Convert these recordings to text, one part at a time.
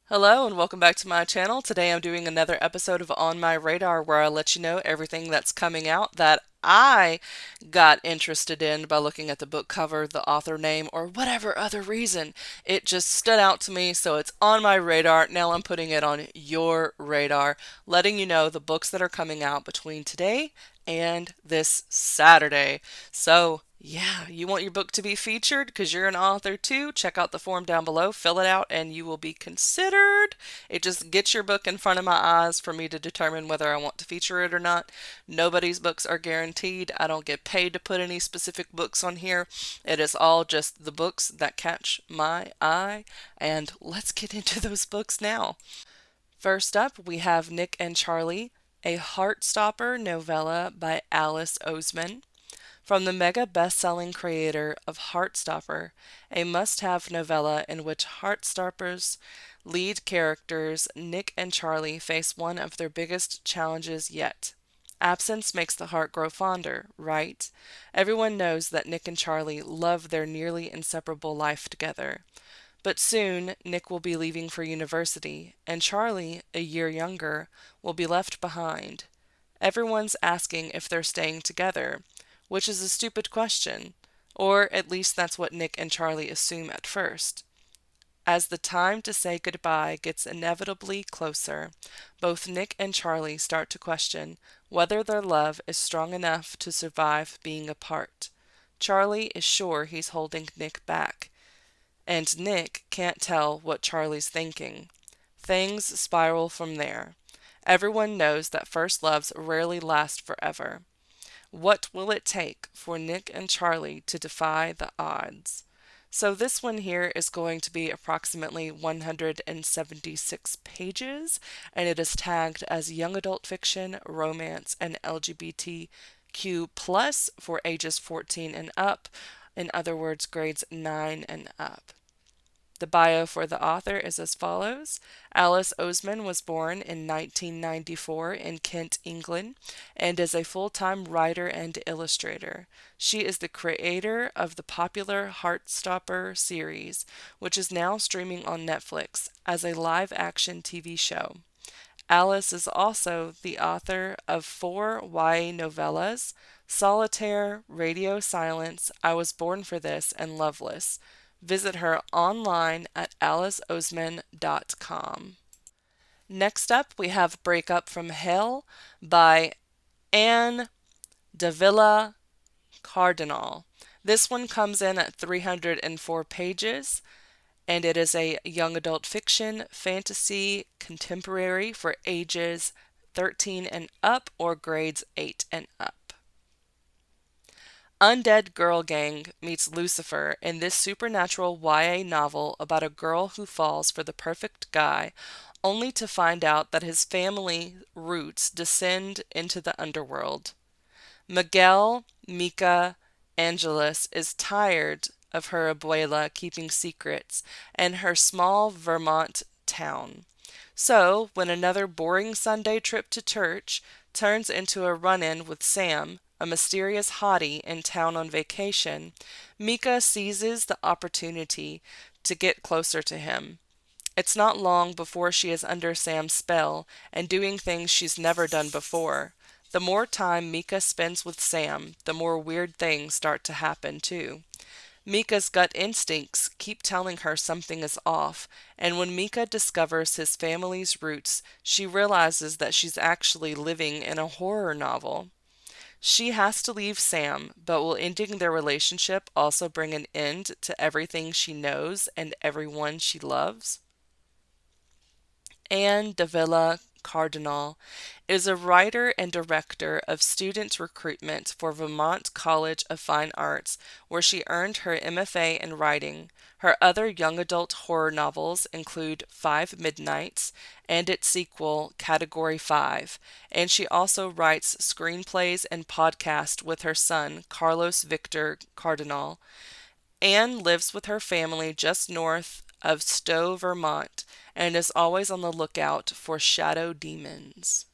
Hello and welcome back to my channel. Today I'm doing another episode of On My Radar where I let you know everything that's coming out that I got interested in by looking at the book cover, the author name, or whatever other reason. It just stood out to me, so it's on my radar. Now I'm putting it on your radar, letting you know the books that are coming out between today and this Saturday. So, yeah, you want your book to be featured because you're an author too? Check out the form down below, fill it out, and you will be considered. It just gets your book in front of my eyes for me to determine whether I want to feature it or not. Nobody's books are guaranteed. I don't get paid to put any specific books on here. It is all just the books that catch my eye. And let's get into those books now. First up, we have Nick and Charlie, a Heartstopper novella by Alice Oseman. From the mega best-selling creator of Heartstopper, a must-have novella in which Heartstopper's lead characters, Nick and Charlie, face one of their biggest challenges yet. Absence makes the heart grow fonder, right? Everyone knows that Nick and Charlie love their nearly inseparable life together. But soon, Nick will be leaving for university, and Charlie, a year younger, will be left behind. Everyone's asking if they're staying together, which is a stupid question, or at least that's what Nick and Charlie assume at first. As the time to say goodbye gets inevitably closer, both Nick and Charlie start to question whether their love is strong enough to survive being apart. Charlie is sure he's holding Nick back, and Nick can't tell what Charlie's thinking. Things spiral from there. Everyone knows that first loves rarely last forever. What will it take for Nick and Charlie to defy the odds? So this one here is going to be approximately 176 pages, and it is tagged as young adult fiction, romance, and LGBTQ plus for ages 14 and up. In other words, grades 9 and up. The bio for the author is as follows. Alice Oseman was born in 1994 in Kent, England, and is a full-time writer and illustrator. She is the creator of the popular Heartstopper series, which is now streaming on Netflix as a live-action TV show. Alice is also the author of four YA novellas, Solitaire, Radio Silence, I Was Born for This, and Loveless. Visit her online at aliceoseman.com. Next up, we have Break Up from Hell by Anne Davila Cardinal. This one comes in at 304 pages, and it is a young adult fiction, fantasy, contemporary for ages 13 and up or grades 8 and up. Undead Girl Gang meets Lucifer in this supernatural YA novel about a girl who falls for the perfect guy, only to find out that his family roots descend into the underworld. Miguel Mika Angeles is tired of her abuela keeping secrets and her small Vermont town. So, when another boring Sunday trip to church turns into a run-in with Sam, a mysterious hottie in town on vacation, Mika seizes the opportunity to get closer to him. It's not long before she is under Sam's spell and doing things she's never done before. The more time Mika spends with Sam, the more weird things start to happen too. Mika's gut instincts keep telling her something is off, and when Mika discovers his family's roots, she realizes that she's actually living in a horror novel. She has to leave Sam, but will ending their relationship also bring an end to everything she knows and everyone she loves? Anne Davila Cardinal is a writer and director of student recruitment for Vermont College of Fine Arts, where she earned her MFA in writing. Her other young adult horror novels include Five Midnights and its sequel, Category 5, and she also writes screenplays and podcasts with her son, Carlos Victor Cardinal. Anne lives with her family just north of Stowe, Vermont, and is always on the lookout for shadow demons.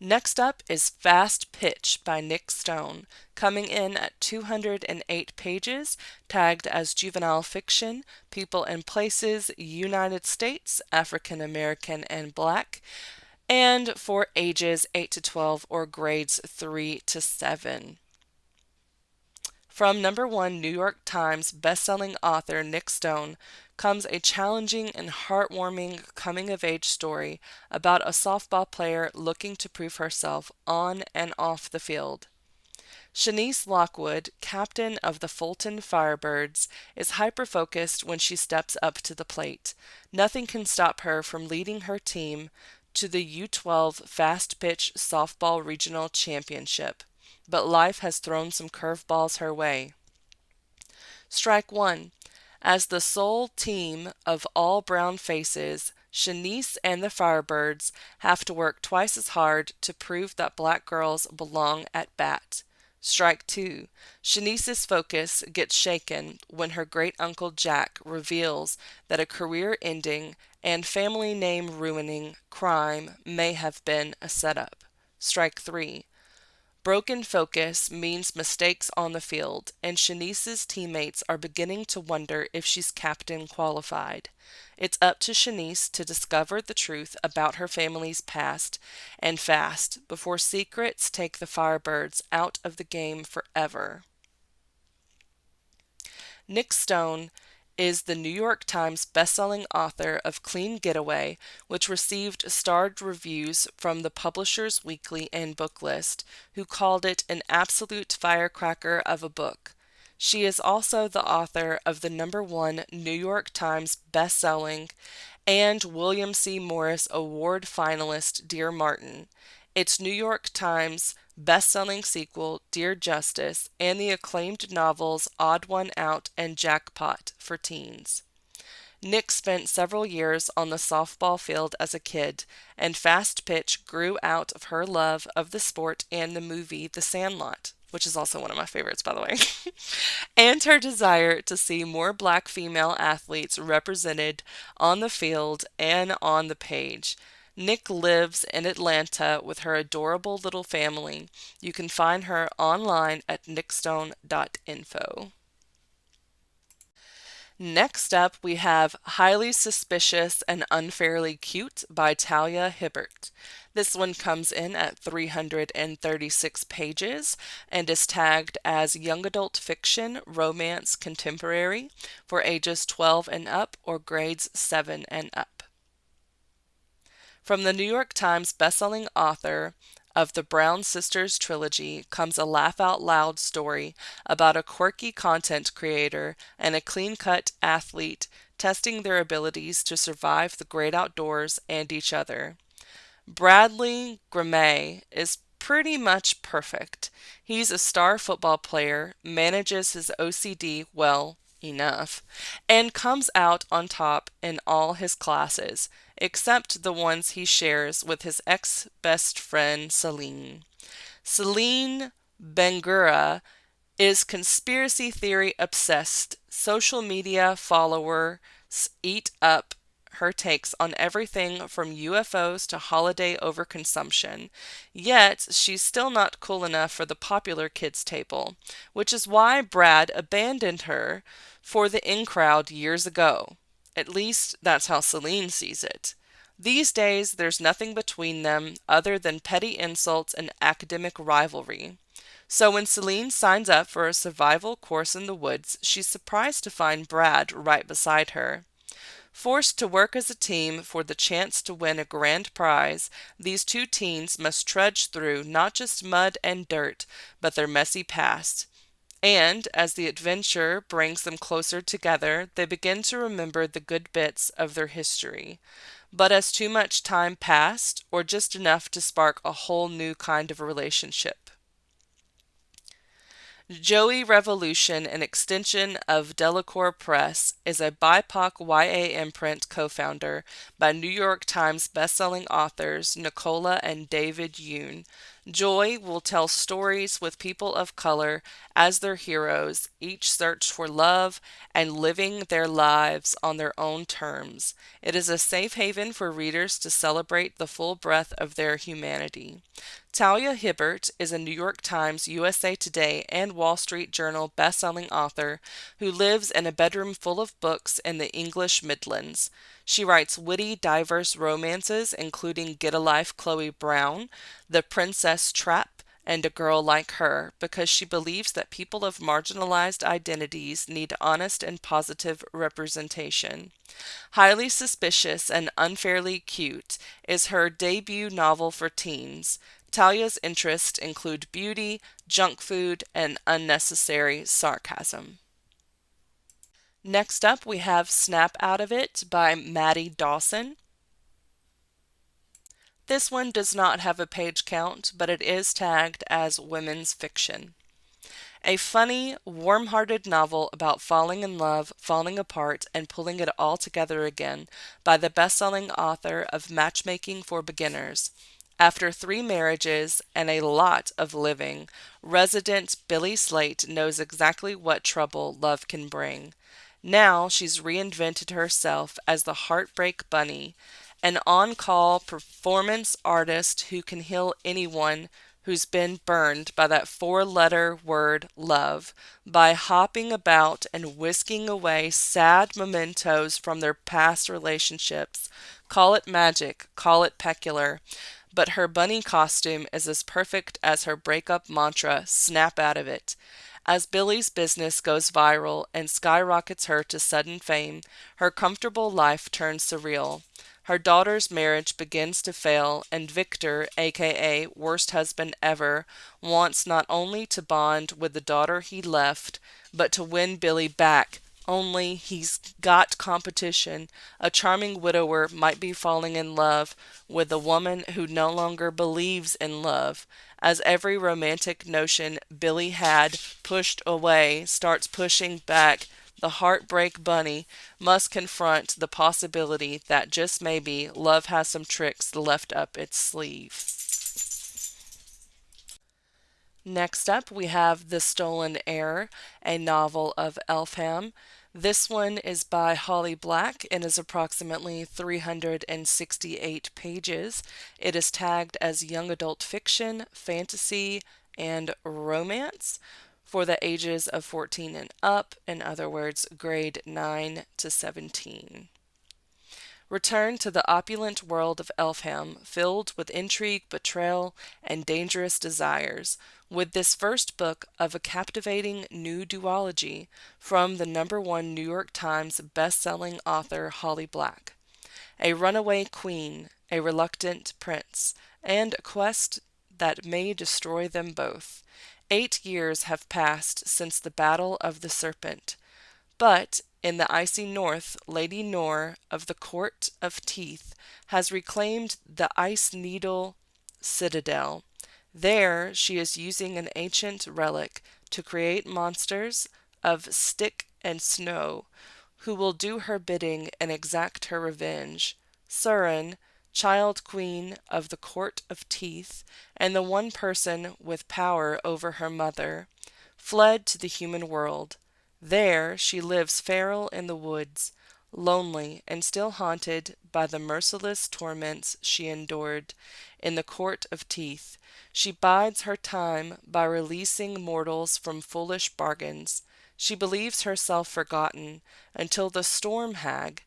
Next up is Fast Pitch by Nick Stone, coming in at 208 pages, tagged as juvenile fiction, people and places, United States, African American and Black, and for ages 8 to 12 or grades 3 to 7. From number one New York Times bestselling author Nick Stone comes a challenging and heartwarming coming of age story about a softball player looking to prove herself on and off the field. Shanice Lockwood, captain of the Fulton Firebirds, is hyper-focused when she steps up to the plate. Nothing can stop her from leading her team to the U12 Fast Pitch Softball Regional Championship. But life has thrown some curveballs her way. Strike one. As the sole team of all brown faces, Shanice and the Firebirds have to work twice as hard to prove that black girls belong at bat. Strike two. Shanice's focus gets shaken when her great uncle Jack reveals that a career ending and family name ruining crime may have been a setup. Strike three. Broken focus means mistakes on the field, and Shanice's teammates are beginning to wonder if she's captain qualified. It's up to Shanice to discover the truth about her family's past and fast before secrets take the Firebirds out of the game forever. Nick Stone is the New York Times bestselling author of Clean Getaway, which received starred reviews from the Publishers Weekly and Booklist, who called it an absolute firecracker of a book. She is also the author of the number one New York Times bestselling and William C. Morris Award finalist Dear Martin, its New York Times best-selling sequel, Dear Justice, and the acclaimed novels Odd One Out and Jackpot for teens. Nick spent several years on the softball field as a kid, and Fast Pitch grew out of her love of the sport and the movie The Sandlot, which is also one of my favorites, by the way, and her desire to see more black female athletes represented on the field and on the page. Nick lives in Atlanta with her adorable little family. You can find her online at nickstone.info. Next up, we have Highly Suspicious and Unfairly Cute by Talia Hibbert. This one comes in at 336 pages and is tagged as young adult fiction, romance, contemporary for ages 12 and up or grades 7 and up. From the New York Times bestselling author of the Brown Sisters trilogy comes a laugh-out-loud story about a quirky content creator and a clean-cut athlete testing their abilities to survive the great outdoors and each other. Bradley Grimet is pretty much perfect. He's a star football player, manages his OCD well enough, and comes out on top in all his classes, except the ones he shares with his ex-best friend Celine. Celine Bangura is conspiracy theory obsessed. Social media followers eat up her takes on everything from UFOs to holiday overconsumption. Yet, she's still not cool enough for the popular kids' table, which is why Brad abandoned her for the in crowd years ago. At least, that's how Celine sees it. These days, there's nothing between them other than petty insults and academic rivalry. So when Celine signs up for a survival course in the woods, she's surprised to find Brad right beside her. Forced to work as a team for the chance to win a grand prize, these two teens must trudge through not just mud and dirt, but their messy past. And, as the adventure brings them closer together, they begin to remember the good bits of their history. But as too much time passed, or just enough to spark a whole new kind of relationship. Joey Revolution, an extension of Delacour Press, is a BIPOC YA imprint co-founder by New York Times bestselling authors Nicola and David Yoon. Joy will tell stories with people of color as their heroes, each search for love and living their lives on their own terms. It is a safe haven for readers to celebrate the full breadth of their humanity. Talia Hibbert is a New York Times, USA Today, and Wall Street Journal bestselling author who lives in a bedroom full of books in the English Midlands. She writes witty, diverse romances, including Get a Life, Chloe Brown, The Princess Trap, and A Girl Like Her, because she believes that people of marginalized identities need honest and positive representation. Highly Suspicious and Unfairly Cute is her debut novel for teens. Talia's interests include beauty, junk food, and unnecessary sarcasm. Next up, we have Snap Out of It by Maddie Dawson. This one does not have a page count, but it is tagged as women's fiction. A funny, warm-hearted novel about falling in love, falling apart, and pulling it all together again by the best-selling author of Matchmaking for Beginners. After 3 marriages and a lot of living, resident Billy Slate knows exactly what trouble love can bring. Now she's reinvented herself as the Heartbreak Bunny, an on-call performance artist who can heal anyone who's been burned by that 4-letter word love by hopping about and whisking away sad mementos from their past relationships. Call it magic, call it peculiar, but her bunny costume is as perfect as her breakup mantra, snap out of it. As Billy's business goes viral and skyrockets her to sudden fame, her comfortable life turns surreal. Her daughter's marriage begins to fail, and Victor, aka Worst Husband Ever, wants not only to bond with the daughter he left, but to win Billy back. Only he's got competition. A charming widower might be falling in love with a woman who no longer believes in love, as every romantic notion Billy had pushed away starts pushing back. The Heartbreak Bunny must confront the possibility that just maybe love has some tricks left up its sleeve. Next up, we have The Stolen Heir, a novel of Elfham. This one is by Holly Black and is approximately 368 pages. It is tagged as young adult fiction, fantasy, and romance for the ages of 14 and up, in other words, grade 9 to 17. Return to the opulent world of Elfham, filled with intrigue, betrayal, and dangerous desires, with this first book of a captivating new duology from the #1 New York Times best-selling author Holly Black. A runaway queen, a reluctant prince, and a quest that may destroy them both. 8 years have passed since the Battle of the Serpent, but in the icy north, Lady Nor of the Court of Teeth has reclaimed the Ice Needle Citadel. There, she is using an ancient relic to create monsters of stick and snow who will do her bidding and exact her revenge. Surin, child queen of the Court of Teeth, and the one person with power over her mother, fled to the human world. There she lives feral in the woods, lonely and still haunted by the merciless torments she endured in the Court of Teeth. She bides her time by releasing mortals from foolish bargains. She believes herself forgotten until the storm hag,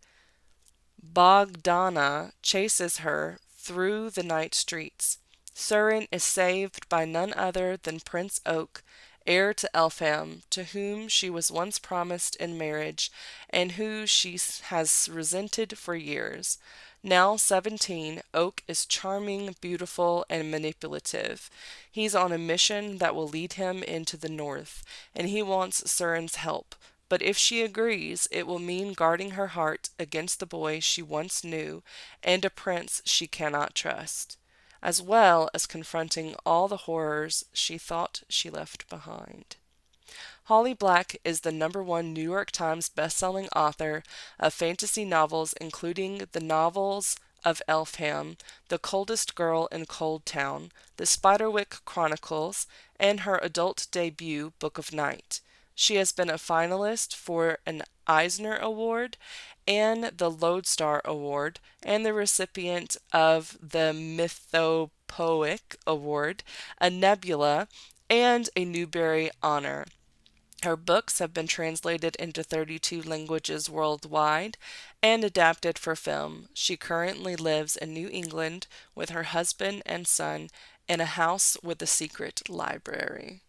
Bogdana, chases her through the night streets. Surin is saved by none other than Prince Oak, heir to Elfham, to whom she was once promised in marriage, and who she has resented for years. Now 17, Oak is charming, beautiful, and manipulative. He's on a mission that will lead him into the north, and he wants Surin's help. But if she agrees, it will mean guarding her heart against the boy she once knew and a prince she cannot trust, as well as confronting all the horrors she thought she left behind. Holly Black is the #1 New York Times bestselling author of fantasy novels, including the novels of Elfham, The Coldest Girl in Cold Town, The Spiderwick Chronicles, and her adult debut, Book of Night. She has been a finalist for an Eisner Award and the Lodestar Award, and the recipient of the Mythopoeic Award, a Nebula, and a Newbery Honor. Her books have been translated into 32 languages worldwide and adapted for film. She currently lives in New England with her husband and son in a house with a secret library.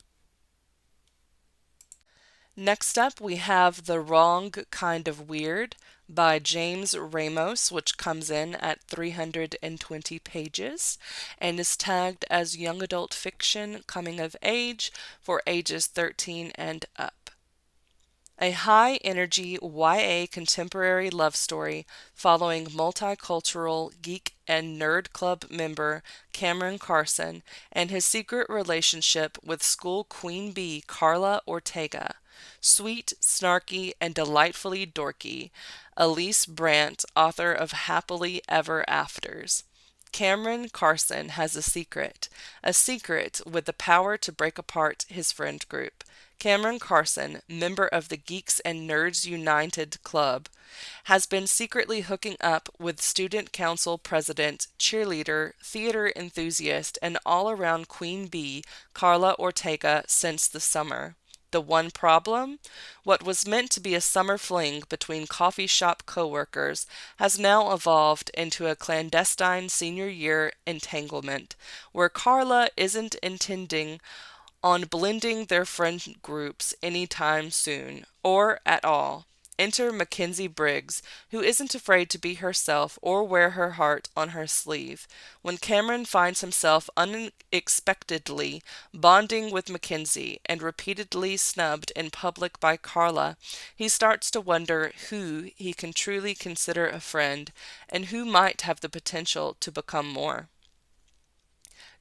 Next up, we have The Wrong Kind of Weird by James Ramos, which comes in at 320 pages and is tagged as young adult fiction coming of age for ages 13 and up. A high energy YA contemporary love story following multicultural geek and nerd club member Cameron Carson and his secret relationship with school queen bee Carla Ortega. Sweet, snarky, and delightfully dorky. Elise Brandt, author of Happily Ever Afters. Cameron Carson has a secret with the power to break apart his friend group. Cameron Carson, member of the Geeks and Nerds United Club, has been secretly hooking up with student council president, cheerleader, theater enthusiast, and all-around queen bee Carla Ortega since the summer. The one problem? What was meant to be a summer fling between coffee shop coworkers has now evolved into a clandestine senior year entanglement, where Carla isn't intending on blending their friend groups anytime soon, or at all. Enter Mackenzie Briggs, who isn't afraid to be herself or wear her heart on her sleeve. When Cameron finds himself unexpectedly bonding with Mackenzie and repeatedly snubbed in public by Carla, he starts to wonder who he can truly consider a friend and who might have the potential to become more.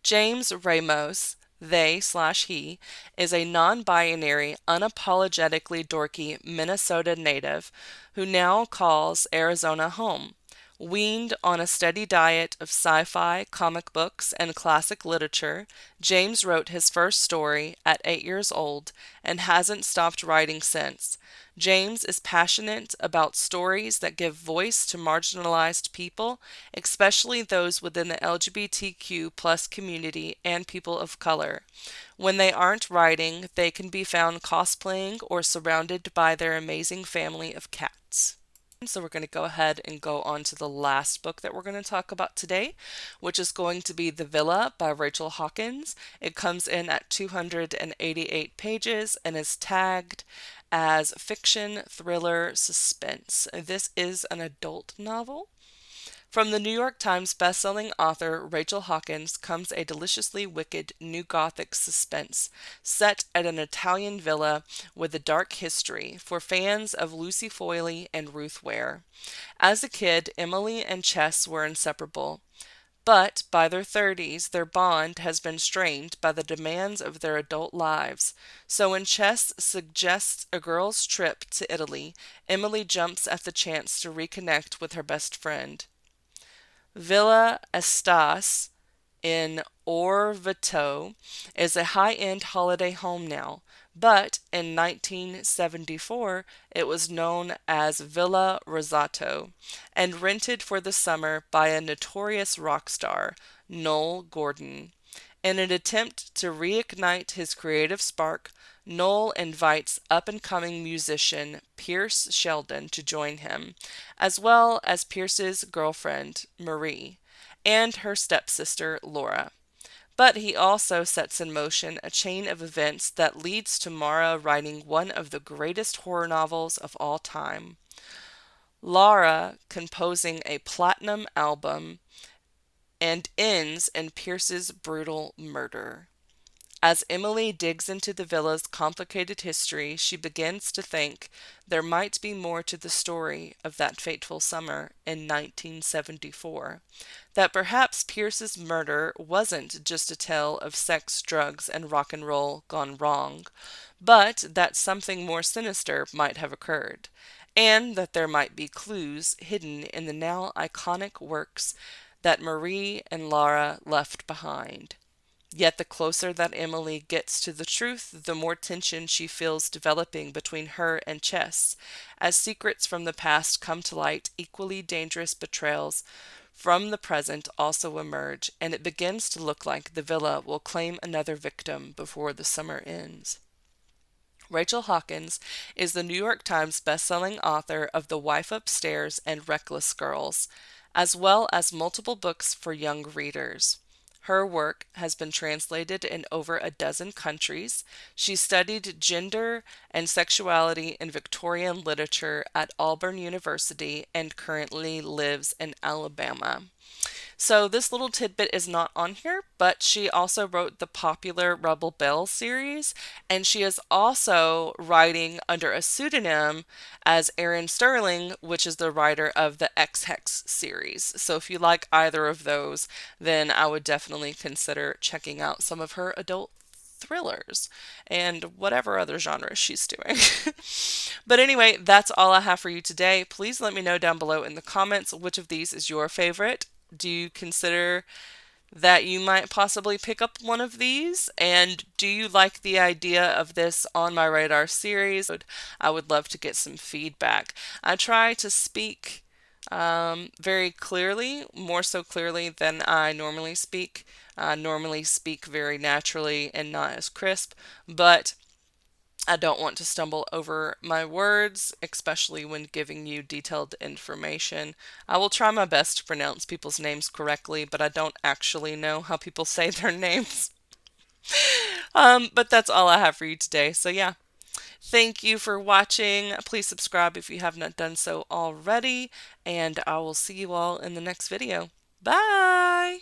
James Ramos, they/he, is a non-binary, unapologetically dorky Minnesota native who now calls Arizona home. Weaned on a steady diet of sci-fi, comic books, and classic literature, James wrote his first story at 8 years old and hasn't stopped writing since. James is passionate about stories that give voice to marginalized people, especially those within the LGBTQ plus community and people of color. When they aren't writing, they can be found cosplaying or surrounded by their amazing family of cats. So we're going to go ahead and go on to the last book that we're going to talk about today, which is going to be The Villa by Rachel Hawkins. It comes in at 288 pages and is tagged as fiction, thriller, suspense. This is an adult novel. From the New York Times bestselling author Rachel Hawkins comes a deliciously wicked new Gothic suspense set at an Italian villa with a dark history for fans of Lucy Foyle and Ruth Ware. As a kid, Emily and Chess were inseparable. But by their 30s, their bond has been strained by the demands of their adult lives. So when Chess suggests a girl's trip to Italy, Emily jumps at the chance to reconnect with her best friend. Villa Estas in Orvieto is a high-end holiday home now, but in 1974 it was known as Villa Rosato and rented for the summer by a notorious rock star, Noel Gordon. In an attempt to reignite his creative spark, Noel invites up-and-coming musician Pierce Sheldon to join him, as well as Pierce's girlfriend, Marie, and her stepsister, Laura. But he also sets in motion a chain of events that leads to Mara writing one of the greatest horror novels of all time. Laura composing a platinum album and ends in Pierce's brutal murder. As Emily digs into the villa's complicated history, she begins to think there might be more to the story of that fateful summer in 1974. That perhaps Pierce's murder wasn't just a tale of sex, drugs, and rock and roll gone wrong, but that something more sinister might have occurred. and that there might be clues hidden in the now iconic works that Marie and Lara left behind. Yet the closer that Emily gets to the truth, the more tension she feels developing between her and Chess. As secrets from the past come to light, equally dangerous betrayals from the present also emerge, and it begins to look like the villa will claim another victim before the summer ends. Rachel Hawkins is the New York Times bestselling author of The Wife Upstairs and Reckless Girls, as well as multiple books for young readers. Her work has been translated in over a dozen countries. She studied gender and sexuality in Victorian literature at Auburn University and currently lives in Alabama. So this little tidbit is not on here, but she also wrote the popular Rebel Belle series, and she is also writing under a pseudonym as Erin Sterling, which is the writer of the X-Hex series. So if you like either of those, then I would definitely consider checking out some of her adult thrillers and whatever other genres she's doing. But anyway, that's all I have for you today. Please let me know down below in the comments which of these is your favorite. Do you consider that you might possibly pick up one of these? And do you like the idea of this On My Radar series? I would love to get some feedback. I try to speak very clearly, more so clearly than I normally speak. I normally speak very naturally and not as crisp, but I don't want to stumble over my words, especially when giving you detailed information. I will try my best to pronounce people's names correctly, but I don't actually know how people say their names. But that's all I have for you today. So yeah, thank you for watching. Please subscribe if you have not done so already, and I will see you all in the next video. Bye!